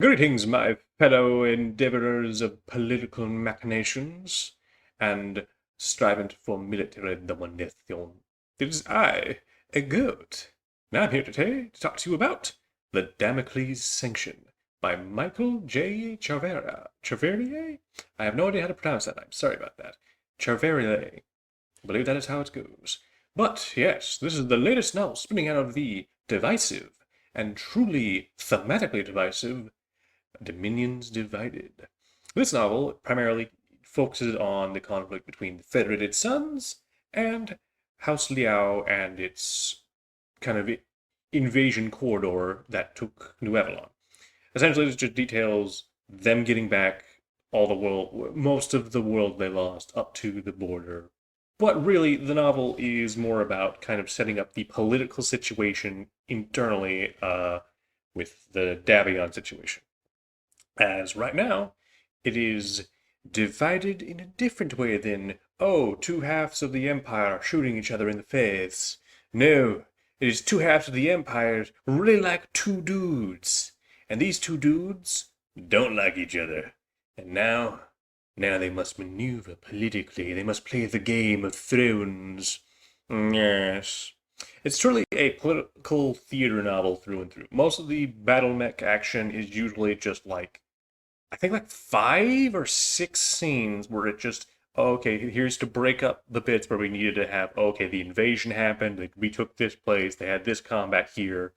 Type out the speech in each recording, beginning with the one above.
Greetings, my fellow endeavorers of political machinations and striving for military domination. It is I, a goat, and I'm here today to talk to you about the Damocles sanction by Michael J. Charverier? I have no idea how to pronounce that. I'm sorry about that. Charverier. I believe that is how it goes. But yes, this is the latest novel spinning out of the divisive and truly thematically divisive Dominions Divided. This novel primarily focuses on the conflict between the Federated Sons and House Liao and its kind of invasion corridor that took New Avalon. Essentially, it just details them getting back all the world, most of the world they lost up to the border. But really, the novel is more about kind of setting up the political situation internally with the Davion situation. As right now, it is divided in a different way than, oh, two halves of the empire shooting each other in the face. No, it is two halves of the empire really like two dudes. And these two dudes don't like each other. And now they must maneuver politically. They must play the Game of Thrones. Yes. It's truly a political theater novel through and through. Most of the battle mech action is usually just like I think like 5 or 6 scenes where it just, oh, okay, here's to break up the bits where we needed to have, oh, okay, the invasion happened, we took this place, they had this combat here.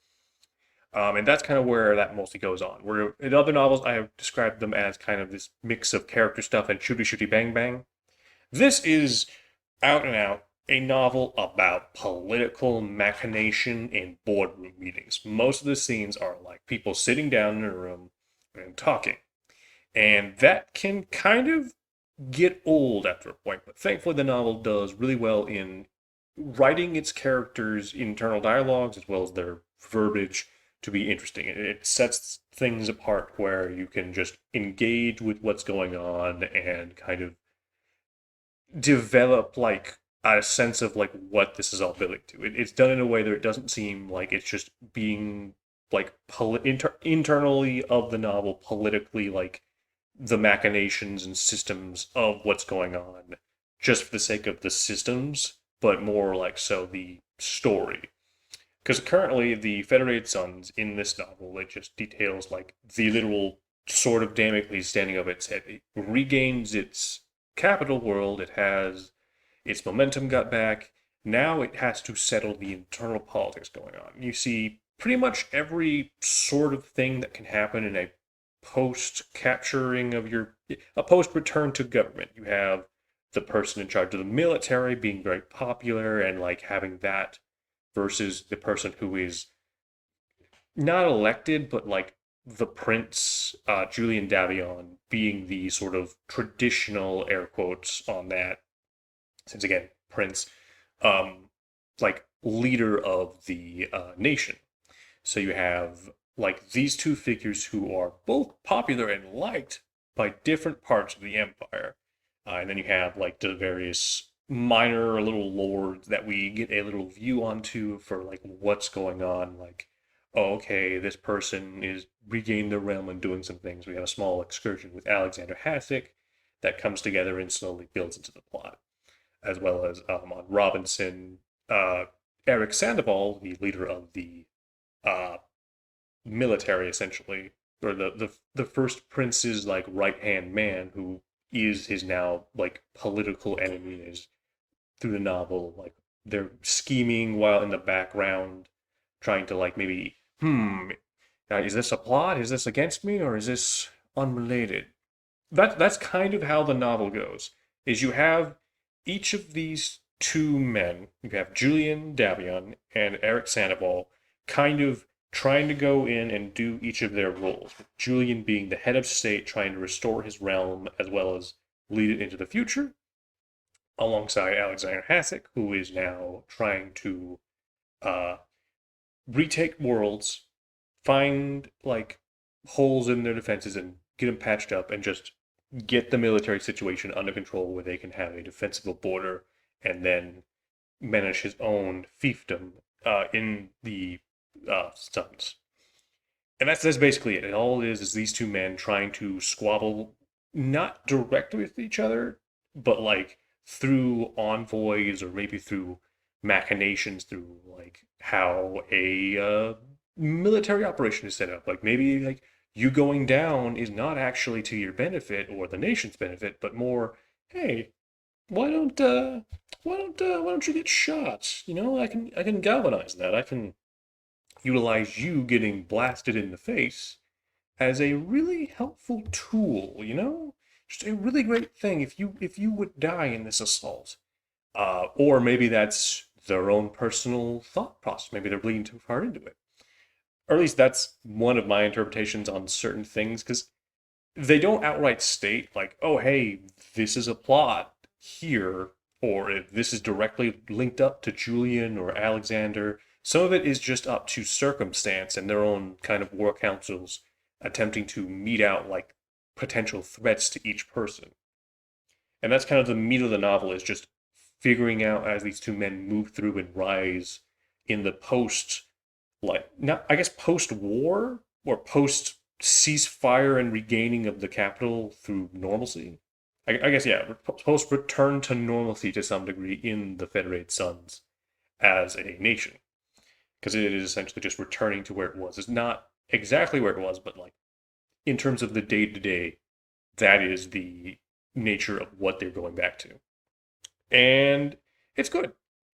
And that's kind of where that mostly goes on. Where in other novels, I have described them as kind of this mix of character stuff and shooty shooty bang bang. This is out and out a novel about political machination in boardroom meetings. Most of the scenes are like people sitting down in a room and talking. And that can kind of get old after a point, but thankfully the novel does really well in writing its characters' internal dialogues as well as their verbiage to be interesting. It sets things apart where you can just engage with what's going on and kind of develop like a sense of like what this is all building to. It's done in a way that it doesn't seem like it's just being like internally of the novel politically like the machinations and systems of what's going on just for the sake of the systems, but more like so the story. Because currently, the Federated Sons in this novel, it just details like the literal sword of Damocles standing over its head. It regains its capital world, it has its momentum got back. Now it has to settle the internal politics going on. You see pretty much every sort of thing that can happen in a post capturing of a post return to government. You have the person in charge of the military being very popular and like having that versus the person who is not elected but like the prince Julian Davion being the sort of traditional air quotes on that since again prince um like leader of the nation. So you have like these two figures who are both popular and liked by different parts of the empire. And then you have like the various minor little lords that we get a little view onto for like what's going on. Like, oh, okay, this person is regaining the realm and doing some things. We have a small excursion with Alexander Hasek that comes together and slowly builds into the plot, as well as on Robinson, Erik Sandoval, the leader of the uh, military essentially, or the first prince's like right hand man who is his now like political enemy is through the novel like they're scheming while in the background trying to like maybe is this a plot, is this against me, or is this unrelated. That's kind of how the novel goes is you have each of these two men, you have Julian Davion and Erik Sandoval kind of trying to go in and do each of their roles, with Julian being the head of state trying to restore his realm as well as lead it into the future, alongside Alexander Hasek, who is now trying to uh, retake worlds, find like holes in their defenses and get them patched up and just get the military situation under control where they can have a defensible border and then manage his own fiefdom in the Suns. And that's basically it. And all it is these two men trying to squabble not directly with each other, but like through envoys or maybe through machinations through like how a military operation is set up. Like maybe like you going down is not actually to your benefit or the nation's benefit, but more, hey, why don't why don't you get shot? You know, I can galvanize that. I can utilize you getting blasted in the face as a really helpful tool, you know? Just a really great thing if you would die in this assault. Or maybe that's their own personal thought process. Maybe they're bleeding too far into it. Or at least that's one of my interpretations on certain things, because they don't outright state like, oh hey, this is a plot here, or if this is directly linked up to Julian or Alexander. Some of it is just up to circumstance and their own kind of war councils attempting to mete out like potential threats to each person. And that's kind of the meat of the novel, is just figuring out as these two men move through and rise in the post, like not I guess post war or post ceasefire and regaining of the capital through normalcy. I guess yeah, post return to normalcy to some degree in the Federated Suns as a nation, because it is essentially just returning to where it was. It's not exactly where it was, but like in terms of the day to day, that is the nature of what they're going back to. And it's good.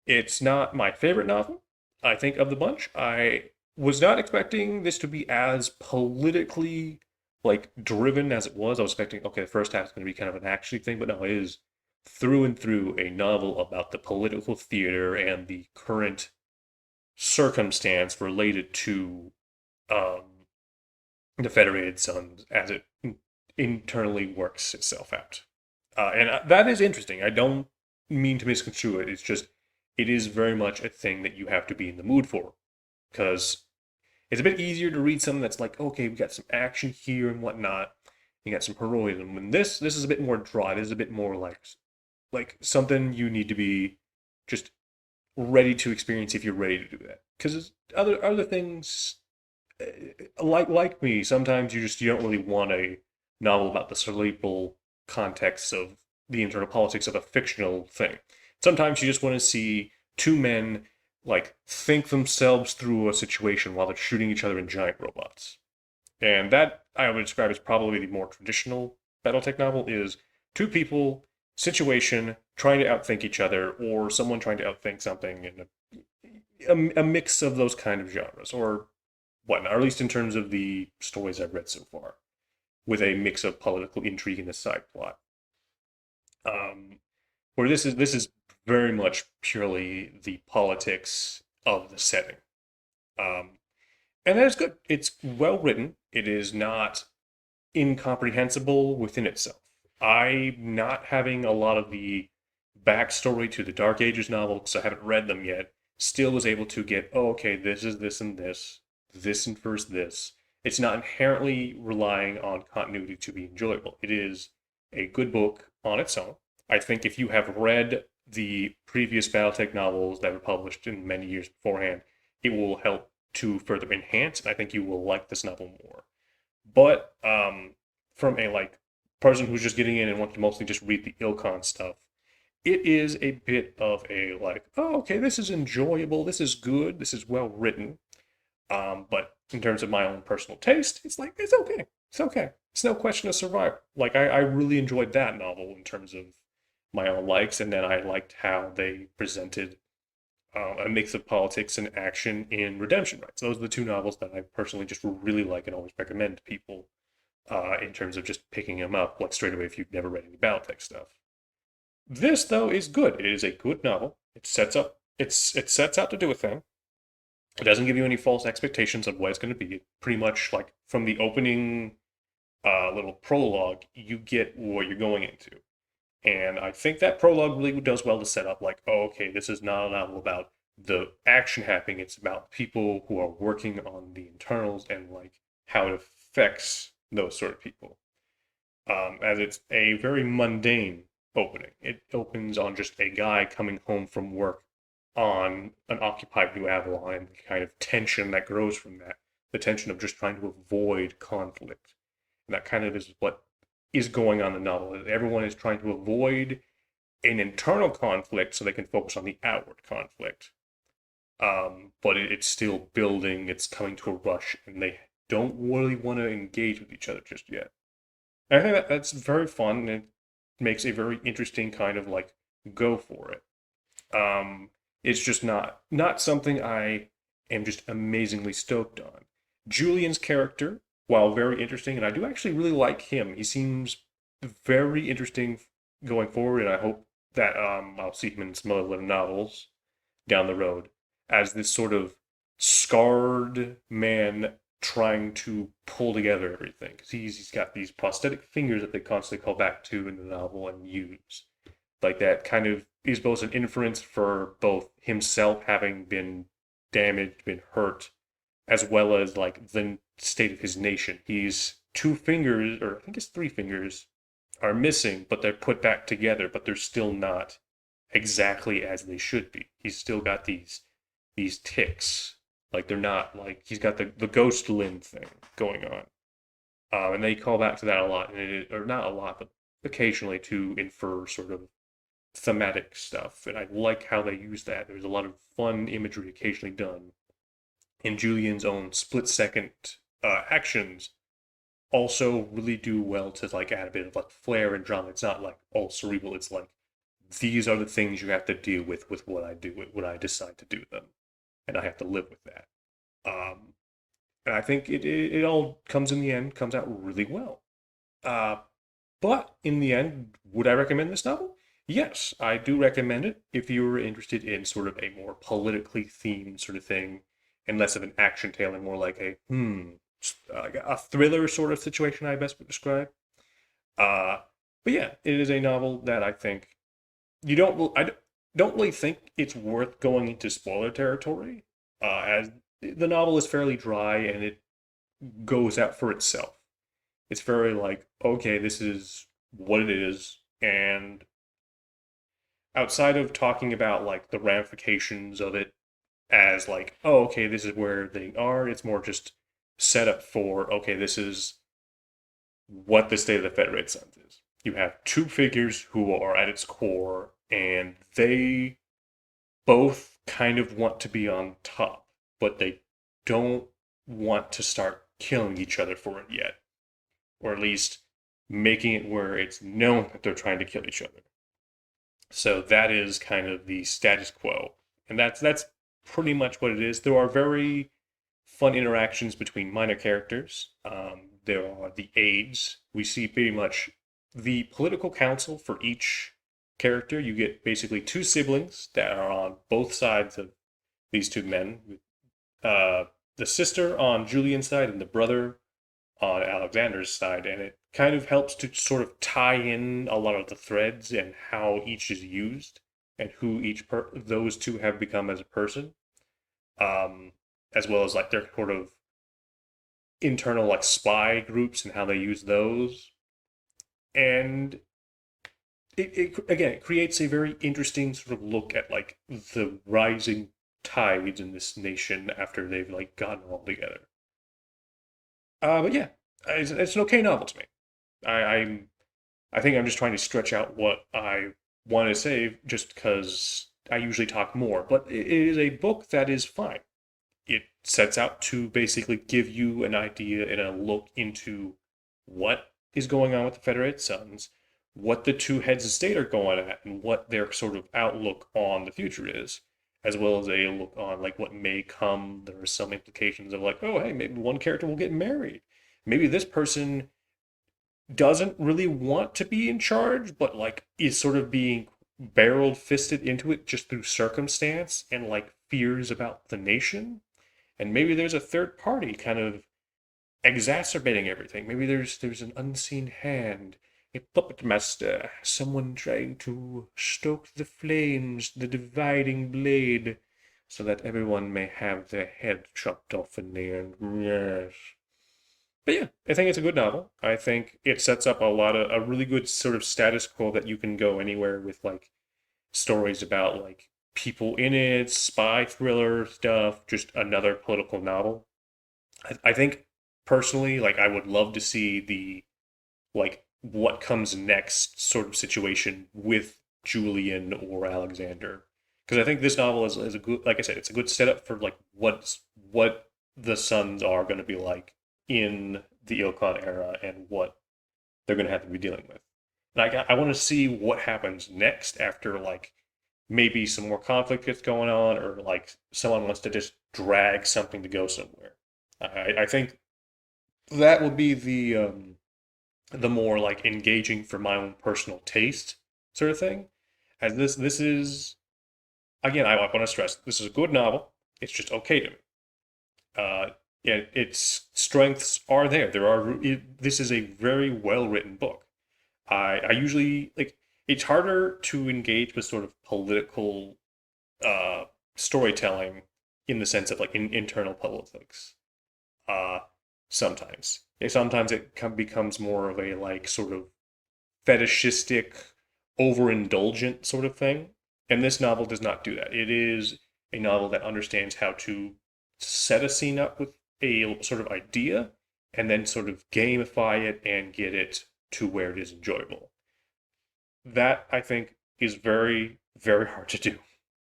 It's not my favorite novel, I think, of the bunch. I was not expecting this to be as politically like driven as it was. I was expecting, okay, the first half is going to be kind of an action thing, but no, it is through and through a novel about the political theater and the current circumstance related to um, the Federated Suns as it internally works itself out. And that is interesting. I don't mean to misconstrue it. It's just, it is very much a thing that you have to be in the mood for. Because it's a bit easier to read something that's like, okay, we got some action here and whatnot. You got some heroism. When this is a bit more dry. This is a bit more like something you need to be just ready to experience if you're ready to do that. Because other things like me, sometimes you don't really want a novel about the cerebral context of the internal politics of a fictional thing. Sometimes you just want to see two men like think themselves through a situation while they're shooting each other in giant robots. And that I would describe as probably the more traditional BattleTech novel, is two people, situation, trying to outthink each other, or someone trying to outthink something, in a mix of those kind of genres, or whatnot, or at least in terms of the stories I've read so far, with a mix of political intrigue and a side plot. Um, where this is very much purely the politics of the setting. Um, and that is good. It's well written. It is not incomprehensible within itself. I, not having a lot of the backstory to the Dark Ages novel, because I haven't read them yet, still was able to get, oh, okay, this is this and this, this infers this. It's not inherently relying on continuity to be enjoyable. It is a good book on its own. I think if you have read the previous Battletech novels that were published in many years beforehand, it will help to further enhance, and I think you will like this novel more. But from a like person who's just getting in and wants to mostly just read the Ilcon stuff, it is a bit of a like, oh, okay, this is enjoyable, this is good, this is well written. But in terms of my own personal taste, it's like it's okay, it's okay. It's no question of survival. Like I really enjoyed that novel in terms of my own likes, and then I liked how they presented a mix of politics and action in Redemption Rights. Those are the two novels that I personally just really like and always recommend to people in terms of just picking them up like straight away if you've never read any BattleTech stuff. This though is good. It is a good novel. It sets out to do a thing. It doesn't give you any false expectations of what it's going to be. Pretty much like from the opening little prologue, you get what you're going into. And I think that prologue really does well to set up like, oh, okay, this is not a novel about the action happening. It's about people who are working on the internals and like how it affects those sort of people. As it's a very mundane opening. It opens on just a guy coming home from work on an occupied New Avalon and the kind of tension that grows from that. the tension of just trying to avoid conflict. And that kind of is what is going on in the novel. Everyone is trying to avoid an internal conflict so they can focus on the outward conflict. But it's still building, it's coming to a rush, and they don't really want to engage with each other just yet. And I think that's very fun, and it makes a very interesting kind of like go for it. It's just not something I am just amazingly stoked on. Julian's character, while very interesting, and I do actually really like him. He seems very interesting going forward, and I hope that I'll see him in some other novels down the road as this sort of scarred man trying to pull together everything. Because he's got these prosthetic fingers that they constantly call back to in the novel and use. Like that kind of is both an inference for both himself having been damaged, been hurt, as well as like the state of his nation. He's two fingers, or I think it's three fingers, are missing, but they're put back together, but they're still not exactly as they should be. He's still got these ticks. Like they're not like he's got the ghost limb thing going on. And they call back to that a lot, and or not a lot, but occasionally to infer sort of thematic stuff. And I like how they use that. There's a lot of fun imagery occasionally done. And Julian's own split second actions also really do well to like add a bit of like flair and drama. It's not like all cerebral. It's like these are the things you have to deal with what I do, when I decide to do them, and I have to live with that. Um, and I think it all comes in the end comes out really well. Uh, but in the end, would I recommend this novel? Yes, I do recommend it if you're interested in sort of a more politically themed sort of thing, and less of an action tale and more like a thriller sort of situation. I best would describe. Uh, but yeah, it is a novel that I think don't really think it's worth going into spoiler territory, as the novel is fairly dry and it goes out for itself. It's very like, okay, this is what it is, and outside of talking about like the ramifications of it as like, oh, okay, this is where they are, it's more just set up for, okay, this is what the state of the Federated Suns is. You have two figures who are at its core, and they both kind of want to be on top, but they don't want to start killing each other for it yet, or at least making it where it's known that they're trying to kill each other. So that is kind of the status quo, and that's pretty much what it is. There are very fun interactions between minor characters. There are the aides. We see pretty much the political council for each character. You get basically two siblings that are on both sides of these two men. Uh, the sister on Julian's side and the brother on Alexander's side, and it kind of helps to sort of tie in a lot of the threads and how each is used and who those two have become as a person, um, as well as like their sort of internal like spy groups and how they use those. And it again it creates a very interesting sort of look at like the rising tides in this nation after they've like gotten all together. But yeah, it's an okay novel to me. I'm I think I'm just trying to stretch out what I want to say just because I usually talk more. But it is a book that is fine. It sets out to basically give you an idea and a look into what is going on with the Federated Suns, what the two heads of state are going at, and what their sort of outlook on the future is, as well as a look on like what may come. There are some implications of like, oh, hey, maybe one character will get married. Maybe this person doesn't really want to be in charge, but like is sort of being barreled fisted into it just through circumstance and like fears about the nation. And maybe there's a third party kind of exacerbating everything. Maybe there's an unseen hand, a puppet master, someone trying to stoke the flames, the dividing blade, so that everyone may have their head chopped off in the end. Yes. But yeah, I think it's a good novel. I think it sets up a really good sort of status quo that you can go anywhere with like stories about like people in it, spy thriller stuff, just another political novel. I think personally, like I would love to see the like what comes next sort of situation with Julian or Alexander. Because I think this novel is a good, like I said, it's a good setup for like what the Suns are going to be like in the Ilkhan era and what they're going to have to be dealing with. And I want to see what happens next after like maybe some more conflict gets going on or like someone wants to just drag something to go somewhere. I think that will be the more like engaging for my own personal taste sort of thing. As this is again, I want to stress this is a good novel. It's just okay to me. Uh, yeah, its strengths are there. This is a very well written book. I usually like it's harder to engage with sort of political uh, storytelling in the sense of like internal politics. Uh, sometimes, sometimes it becomes more of a like sort of fetishistic, overindulgent sort of thing. And this novel does not do that. It is a novel that understands how to set a scene up with a sort of idea and then sort of gamify it and get it to where it is enjoyable. That, I think, is very, very hard to do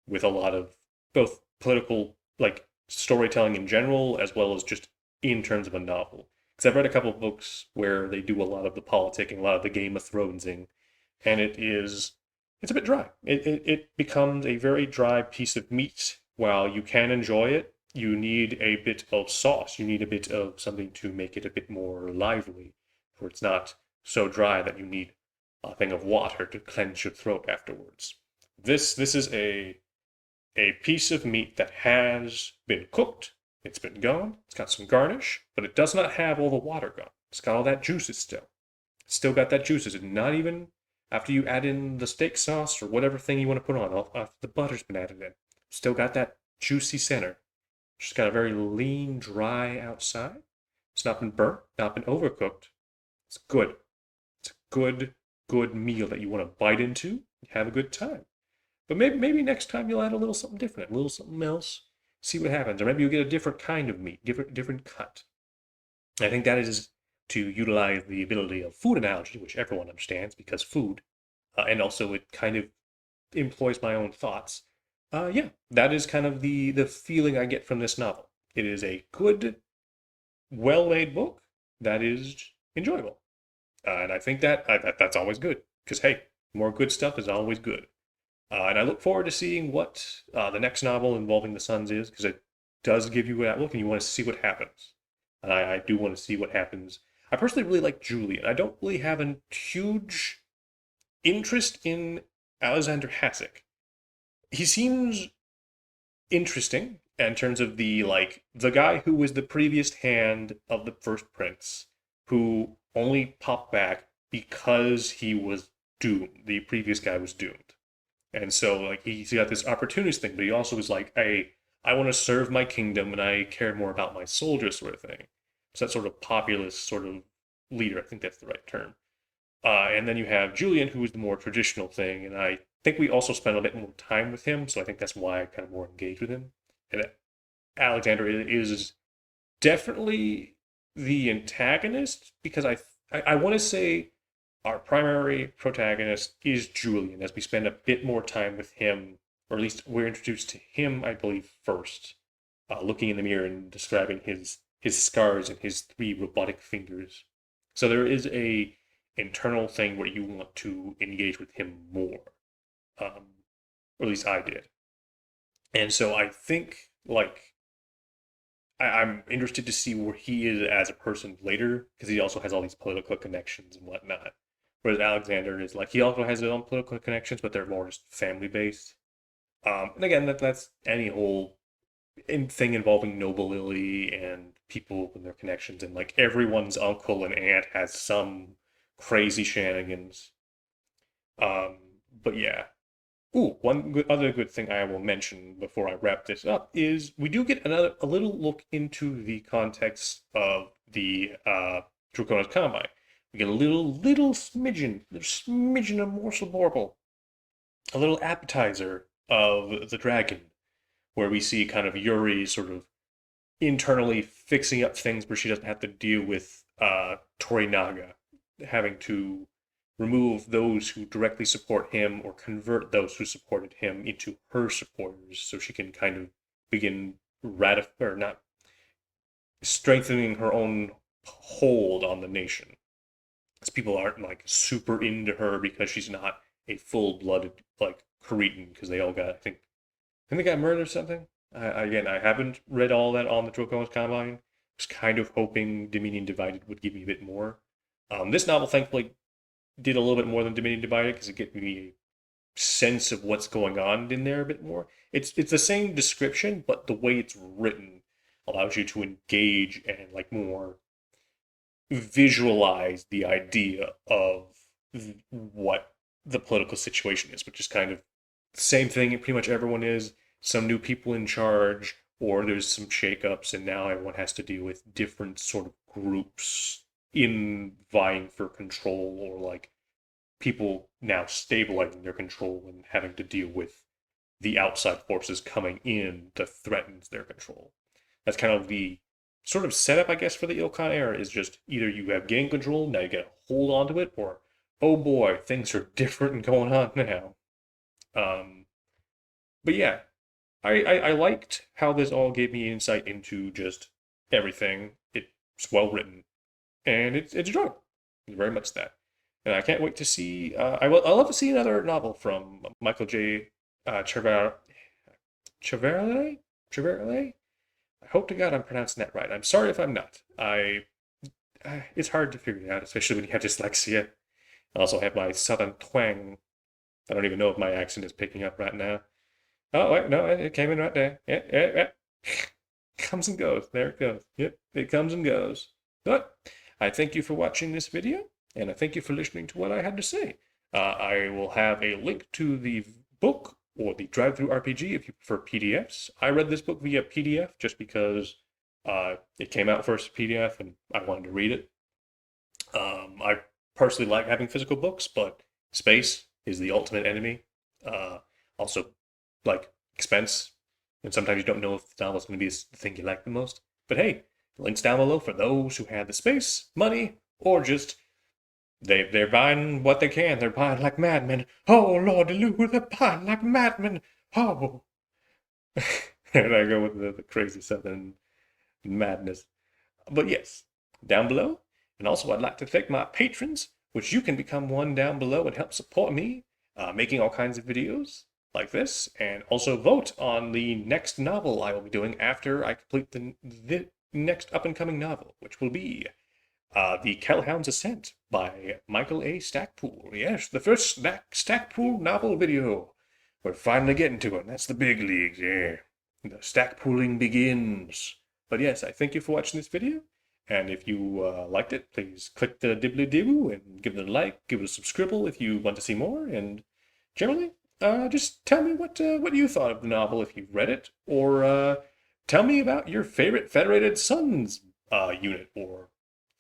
with a lot of both political, like storytelling in general, as well as just in terms of a novel. Because I've read a couple of books where they do a lot of the politicking, a lot of the Game of Thronesing, and it's a bit dry. It becomes a very dry piece of meat. While you can enjoy it, you need a bit of sauce. You need a bit of something to make it a bit more lively, for it's not so dry that you need a thing of water to cleanse your throat afterwards. This is a piece of meat that has been cooked. It's been gone. It's got some garnish, but it does not have all the water gone. It's got all that juices still. It's still got that juices. And not even after you add in the steak sauce or whatever thing you want to put on, after the butter's been added in. Still got that juicy center. Just got a very lean, dry outside. It's not been burnt, not been overcooked. It's good. It's a good meal that you want to bite into and have a good time. But maybe next time you'll add a little something different, a little something else. See what happens, or maybe you'll get a different kind of meat, different cut. I think that is to utilize the ability of food analogy, which everyone understands because food, and also it kind of employs my own thoughts. Yeah, that is kind of the feeling I get from this novel. It is a good, well-made book that is enjoyable, and I think that's always good because hey, more good stuff is always good. And I look forward to seeing what the next novel involving the Suns is, because it does give you that look, and you want to see what happens. And I do want to see what happens. I personally really like Julian. I don't really have a huge interest in Alexander Hasek. He seems interesting in terms of the guy who was the previous hand of the first prince, who only popped back because he was doomed. The previous guy was doomed. And so like he's got this opportunist thing, but he also is like, hey, I want to serve my kingdom and I care more about my soldiers sort of thing. So that sort of populist sort of leader, I think that's the right term. And then you have Julian, who is the more traditional thing, and I think we also spent a bit more time with him, so I think that's why I kind of more engaged with him. And Alexander is definitely the antagonist because I want to say our primary protagonist is Julian, as we spend a bit more time with him, or at least we're introduced to him, I believe, first, looking in the mirror and describing his scars and his three robotic fingers. So there is a internal thing where you want to engage with him more, or at least I did. And so I think like I'm interested to see where he is as a person later because he also has all these political connections and whatnot. Whereas Alexander is like he also has his own political connections, but they're more just family based. And again, that's any whole thing involving nobility and people and their connections, and like everyone's uncle and aunt has some crazy shenanigans. Um, but yeah. Ooh, other good thing I will mention before I wrap this up is we do get a little look into the context of the Draconis Combine. We get a little smidgen of morsel borble, a little appetizer of the dragon, where we see kind of Yuri sort of internally fixing up things where she doesn't have to deal with Torinaga having to remove those who directly support him or convert those who supported him into her supporters so she can kind of begin or not strengthening her own hold on the nation. Because people aren't like super into her because she's not a full-blooded like Cretan because they all got I think they got murdered or something. Again, I haven't read all that on the Troll's Combine. I was kind of hoping Dominion Divided would give me a bit more. This novel, thankfully, did a little bit more than Dominion Divided because it gave me a sense of what's going on in there a bit more. It's the same description, but the way it's written allows you to engage and like more visualize the idea of what the political situation is, which is kind of the same thing pretty much everyone is. Some new people in charge, or there's some shakeups, and now everyone has to deal with different sort of groups in vying for control, or like people now stabilizing their control and having to deal with the outside forces coming in to threaten their control. That's kind of the sort of setup, I guess, for the Ilkhan era is just either you have gained control, now you get to hold on to it, or oh boy, things are different and going on now. But yeah, I liked how this all gave me insight into just everything. It's well written, and it's enjoyable. It's very much that. And I can't wait to see. I love to see another novel from Michael J. Cheverlet. Cheverlet. I hope to God I'm pronouncing that right. I'm sorry if I'm not. It's hard to figure it out, especially when you have dyslexia. I also have my southern twang. I don't even know if my accent is picking up right now. Oh wait, no, it came in right there. Yeah. Comes and goes. There it goes. Yep, it comes and goes. But I thank you for watching this video, and I thank you for listening to what I had to say. I will have a link to the book or the drive-through RPG if you prefer PDFs. I read this book via PDF just because it came out first as PDF and I wanted to read it. I personally like having physical books, but space is the ultimate enemy. Also, like expense, and sometimes you don't know if the novel's going to be the thing you like the most. But hey, links down below for those who have the space, money, or just they're buying what they can. They're buying like madmen. Oh Lordy Lou, they're buying like madmen. Oh, and I go with the crazy southern madness. But yes, down below. And also, I'd like to thank my patrons, which you can become one down below and help support me making all kinds of videos like this, and also vote on the next novel I will be doing after I complete the next up-and-coming novel, which will be The Kellhound's Ascent by Michael A. Stackpool. Yes, the first Stackpool novel video. We're finally getting to it. That's the big leagues, yeah. The stackpooling begins. But yes, I thank you for watching this video. And if you liked it, please click the dibbly-dibble and give it a like, give it a subscribe if you want to see more. And generally, just tell me what you thought of the novel if you've read it, or tell me about your favorite Federated Sons unit or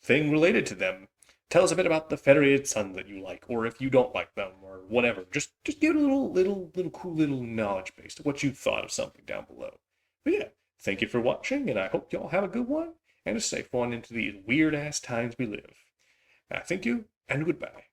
thing related to them. Tell us a bit about the Federated Sons that you like, or if you don't like them, or whatever. Just give it a little cool little knowledge base to what you thought of something down below. But yeah, thank you for watching, and I hope y'all have a good one and a safe one into these weird ass times we live. Thank you and goodbye.